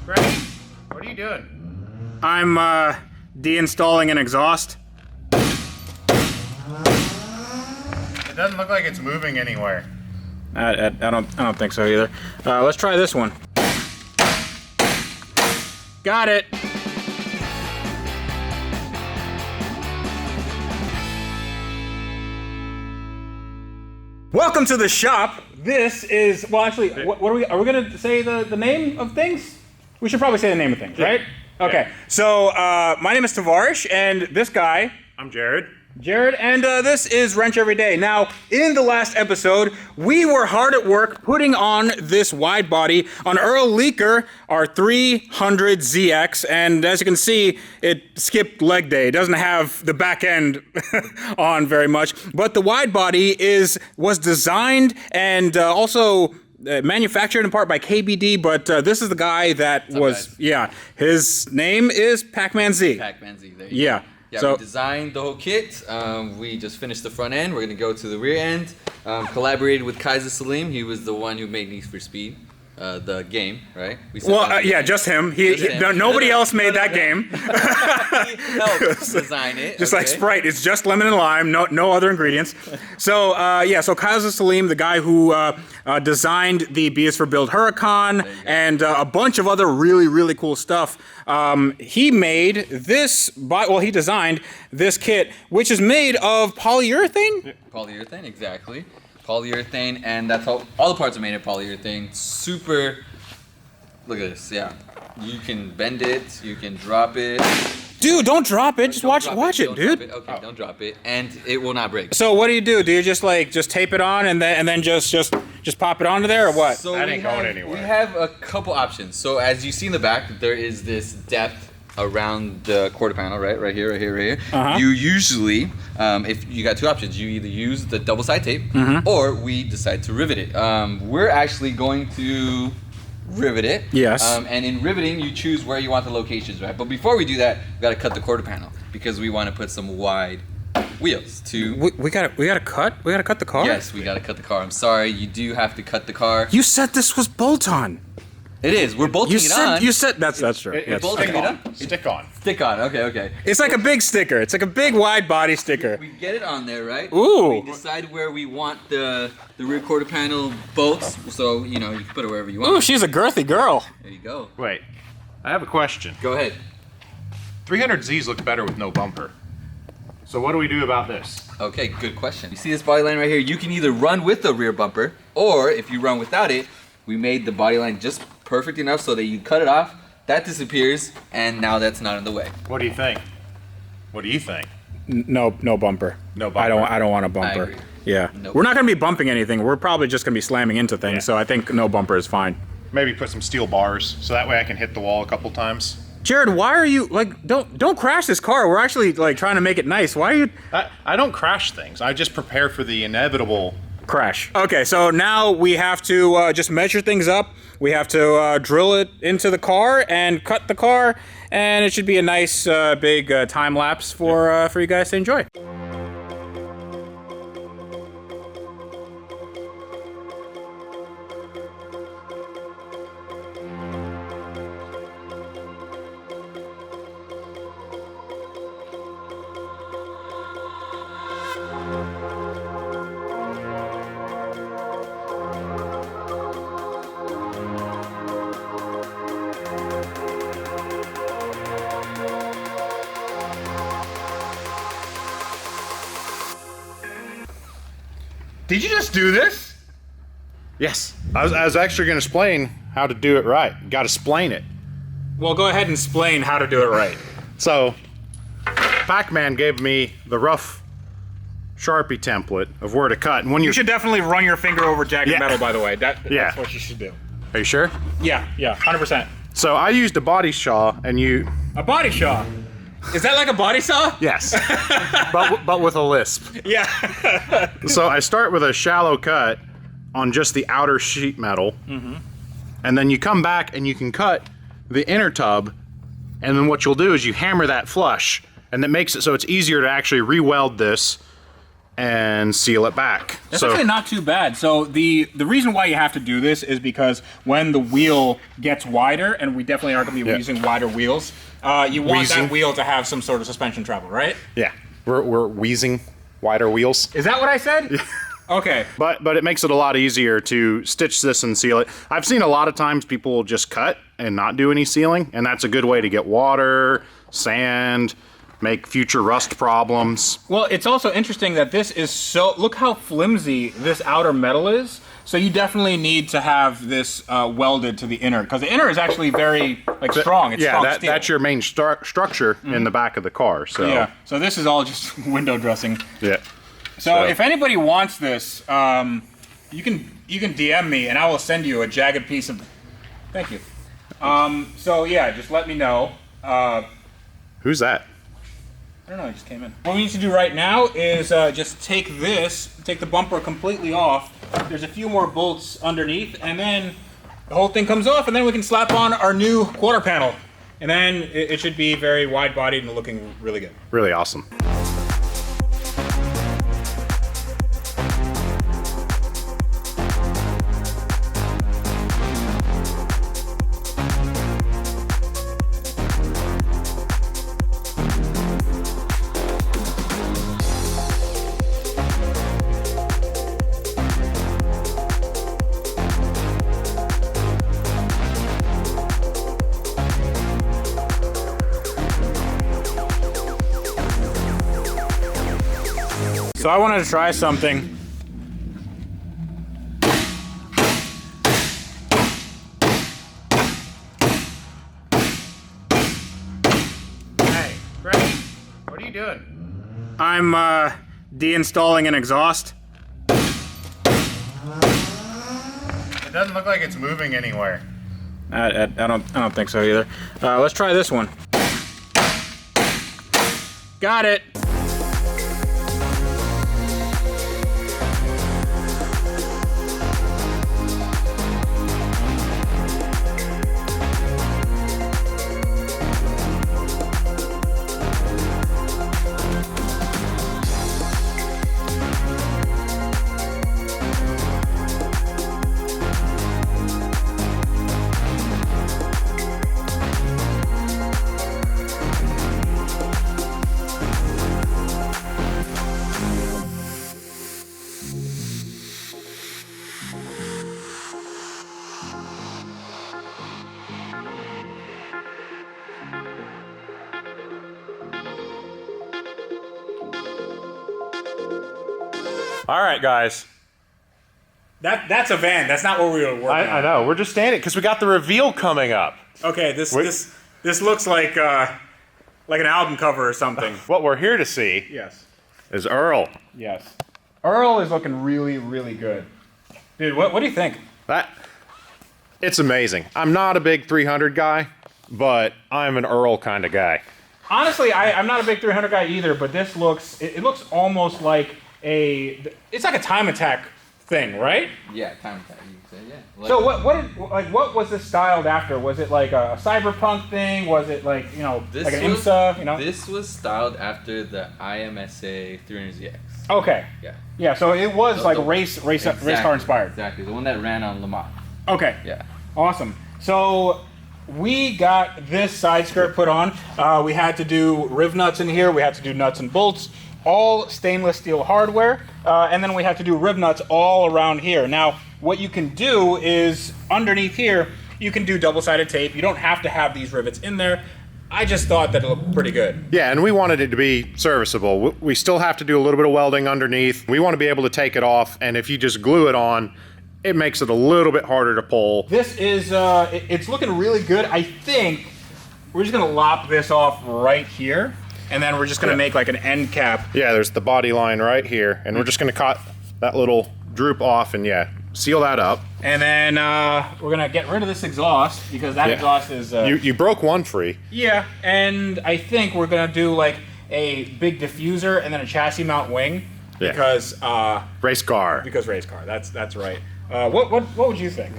Greg, what are you doing? I'm deinstalling an exhaust. It doesn't look like it's moving anywhere. I don't think so either. Let's try this one. Got it. Welcome to the shop. This is, well, actually, what are we gonna say the name of things? We should probably say the name of things, right? Okay. So my name is Tavarish, and this guy, I'm Jared. and this is Wrench Every Day. Now, in the last episode, we were hard at work putting on this wide body on Earl Leaker, our 300ZX, and as you can see, it skipped leg day. It doesn't have the back end on very much, but the wide body was designed and also manufactured in part by KBD, but this is the guy that was, yeah, his name is Pac-Man Z. Pac-Man Z, there you Yeah. go. Yeah, So, we designed the whole kit. We just finished the front end. We're gonna go to the rear end. Collaborated with Kaiser Salim. He was the one who made Need for Speed, the game, right? We set well, that yeah, just him. Nobody else made that game. He helped design it. Just like Sprite, it's just lemon and lime, no other ingredients. So yeah, so Kaiser Salim, the guy who designed the B is for Build Huracan and a bunch of other really cool stuff. He made this, he designed this kit, which is made of polyurethane. Polyurethane, exactly. Polyurethane, and that's all the parts are made of polyurethane. Super, look at this, yeah. You can bend it, you can drop it. Dude, don't drop it. Just watch it, dude. Okay, don't drop it, and it will not break. So what do? Do you just tape it on and then just pop it onto there, or what? So that ain't going anywhere. We have a couple options. So as you see in the back, there is this depth around the quarter panel, right here. Uh-huh. You usually, if you got two options, you either use the double side tape, or we decide to rivet it. We're actually going to rivet it. Yes. And in riveting, you choose where you want the locations, right? But before we do that, we gotta cut the quarter panel because we want to put some wide wheels to. We gotta cut the car. Yes, we gotta cut the car. I'm sorry, you do have to cut the car. You said this was bolt-on. It is. We're bolting it on. You said that's true. It's Stick bolting it on. on. Stick on. Stick on. Okay. It's like a big sticker. It's like a big wide body sticker. We get it on there, right? Ooh. We decide where we want the rear quarter panel bolts. So you can put it wherever you want. Ooh, she's a girthy girl. There you go. Wait, I have a question. Go ahead. 300Zs look better with no bumper. So what do we do about this? Okay, good question. You see this body line right here? You can either run with the rear bumper, or if you run without it, we made the body line just perfect enough so that you cut it off, that disappears, and now that's not in the way. What do you think? What do you think? No bumper. No bumper. I don't want a bumper. I agree. Yeah. Nope. We're not gonna be bumping anything. We're probably just gonna be slamming into things. Yeah. So I think no bumper is fine. Maybe put some steel bars so that way I can hit the wall a couple times. Jared, why are you don't crash this car? We're actually trying to make it nice. Why are you I don't crash things. I just prepare for the inevitable crash? Okay, so now we have to just measure things up. We have to drill it into the car and cut the car, and it should be a nice big time lapse for you guys to enjoy. Did you just do this? Yes. I was actually going to explain how to do it right. Got to explain it. Well, go ahead and explain how to do it right. So, Pac-Man gave me the rough Sharpie template of where to cut. And when You should definitely run your finger over jagged Yeah. metal, by the way. That's Yeah. what you should do. Are you sure? Yeah, 100%. So I used a body saw, and you. A body saw. Is that like a body saw? Yes. but with a lisp. Yeah. So I start with a shallow cut on just the outer sheet metal, and then you come back and you can cut the inner tub, and then what you'll do is you hammer that flush, and that makes it so it's easier to actually re-weld this and seal it back. That's actually not too bad. So the reason why you have to do this is because when the wheel gets wider, and we definitely are going to be using wider wheels, you want that wheel to have some sort of suspension travel, right? Yeah, we're wheezing wider wheels. Is that what I said? Okay. But it makes it a lot easier to stitch this and seal it. I've seen a lot of times people will just cut and not do any sealing, and that's a good way to get water, sand, make future rust problems. Well, it's also interesting that this is so, look how flimsy this outer metal is. So you definitely need to have this welded to the inner, because the inner is actually very strong. It's strong steel. That's your main structure in the back of the car. So yeah, so this is all just window dressing. Yeah. So if anybody wants this, you can DM me and I will send you a jagged piece of. Thank you. So yeah, just let me know. Who's that? I don't know, it just came in. What we need to do right now is just take the bumper completely off. There's a few more bolts underneath, and then the whole thing comes off, and then we can slap on our new quarter panel. And then it should be very wide-bodied and looking really good. Really awesome. So I wanted to try something. Hey, Greg, what are you doing? I'm deinstalling an exhaust. It doesn't look like it's moving anywhere. I don't think so either. Let's try this one. Got it. All right, guys. That's a van. That's not what we were working on. I know. We're just standing because we got the reveal coming up. Okay, this looks like an album cover or something. What we're here to see is Earl. Yes. Earl is looking really, really good. Dude, what do you think? It's amazing. I'm not a big 300 guy, but I'm an Earl kind of guy. Honestly, I'm not a big 300 guy either, but this looks, it looks almost like it's like a time attack thing, right? Yeah, time attack, you could say, yeah. Like, So what was this styled after? Was it like a cyberpunk thing? Was it like, like an IMSA, This was styled after the IMSA 300ZX. Okay. Yeah. Yeah, so it was race car inspired. Exactly, the one that ran on Le Mans. Okay. Yeah. Awesome. So we got this side skirt put on. We had to do riv nuts in here. We had to do nuts and bolts, all stainless steel hardware. And then we had to do riv nuts all around here. Now, what you can do is underneath here, you can do double-sided tape. You don't have to have these rivets in there. I just thought that it looked pretty good. Yeah, and we wanted it to be serviceable. We still have to do a little bit of welding underneath. We want to be able to take it off, and if you just glue it on, it makes it a little bit harder to pull. This is, it's looking really good. I think we're just gonna lop this off right here, and then we're just gonna make like an end cap. Yeah, there's the body line right here, and we're just gonna cut that little droop off and seal that up. And then we're gonna get rid of this exhaust because that exhaust is... You broke one free. Yeah, and I think we're gonna do like a big diffuser and then a chassis mount wing because... race car. Because race car, that's right. What would you think?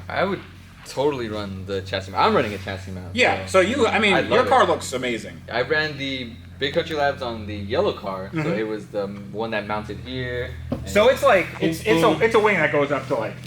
I would totally run the chassis mount. I'm running a chassis mount. Yeah, so your car looks amazing. I ran the Big Country Labs on the yellow car, so it was the one that mounted here. So it's like it's a wing that goes up to like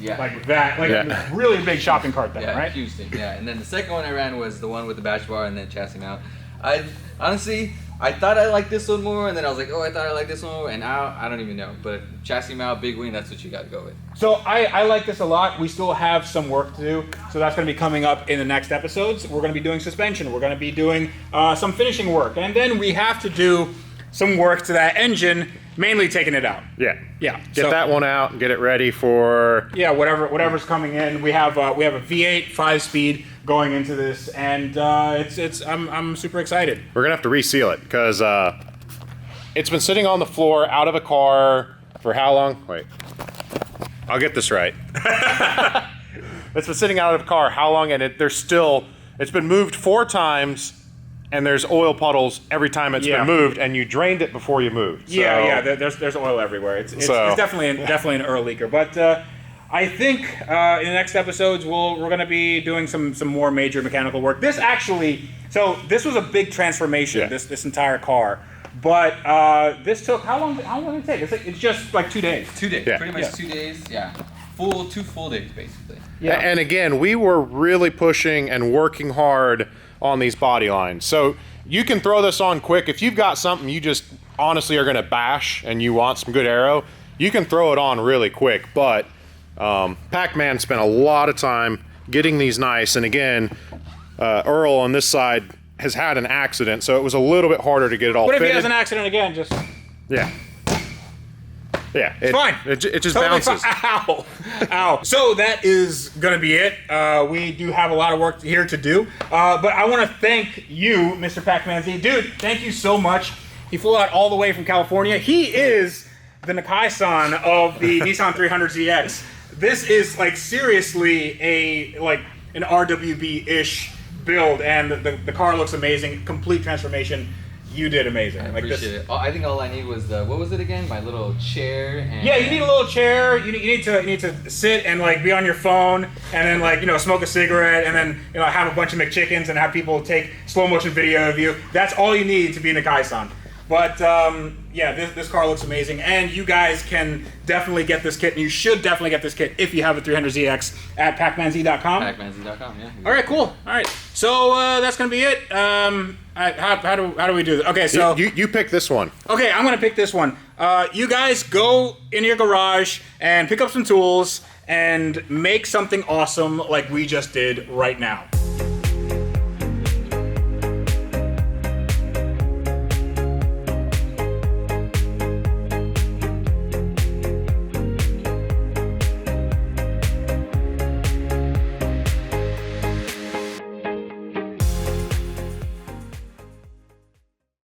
that, like a really big shopping cart thing, right? Huge thing. Yeah, and then the second one I ran was the one with the bash bar and then chassis mount. I honestly thought I liked this one more, and then I was like, oh, I thought I liked this one more, and now I don't even know. But chassis mount, big wing, that's what you got to go with. So I like this a lot. We still have some work to do, so that's going to be coming up in the next episodes. We're going to be doing suspension. We're going to be doing some finishing work, and then we have to do some work to that engine, mainly taking it out. Yeah. Get that one out and get it ready for whatever's coming in. We have a V8 5-speed going into this, and I'm super excited. We're gonna have to reseal it because it's been sitting on the floor out of a car for how long? Wait, I'll get this right. It's been sitting out of a car how long? And it's been moved 4 times. And there's oil puddles every time it's been moved, and you drained it before you moved. So. There's oil everywhere. It's definitely an Earl leaker. But I think in the next episodes we're going to be doing some more major mechanical work. This was a big transformation. This entire car. But this took how long did it take? It's just like 2 days. 2 days. Pretty much 2 days. Yeah. 2 full days basically. Yeah. And again, we were really pushing and working hard on these body lines. So you can throw this on quick. If you've got something you just honestly are gonna bash and you want some good aero, you can throw it on really quick. But Pac-Man spent a lot of time getting these nice. And again, Earl on this side has had an accident, so it was a little bit harder to get it all fitted. What if he has an accident again? Just it's fine. It just totally bounces. Ow. So that is going to be it. We do have a lot of work here to do. But I want to thank you, Mr. Pac-Man Z. Dude, thank you so much. He flew out all the way from California. He is the Nakai-san of the Nissan 300ZX. This is like seriously an RWB-ish build, and the car looks amazing. Complete transformation. You did amazing. I appreciate it. I think all I need was what was it again? My little chair. And you need a little chair. You need to sit and be on your phone, and then smoke a cigarette, and then have a bunch of McChickens and have people take slow motion video of you. That's all you need to be Nakai-san. But this car looks amazing, and you guys can definitely get this kit, and you should definitely get this kit if you have a 300ZX at pacmanz.com. Pacmanz.com, yeah. All right, cool. All right, so that's gonna be it. How do we do this? Okay, so you pick this one. Okay, I'm gonna pick this one. You guys go in your garage and pick up some tools and make something awesome like we just did right now.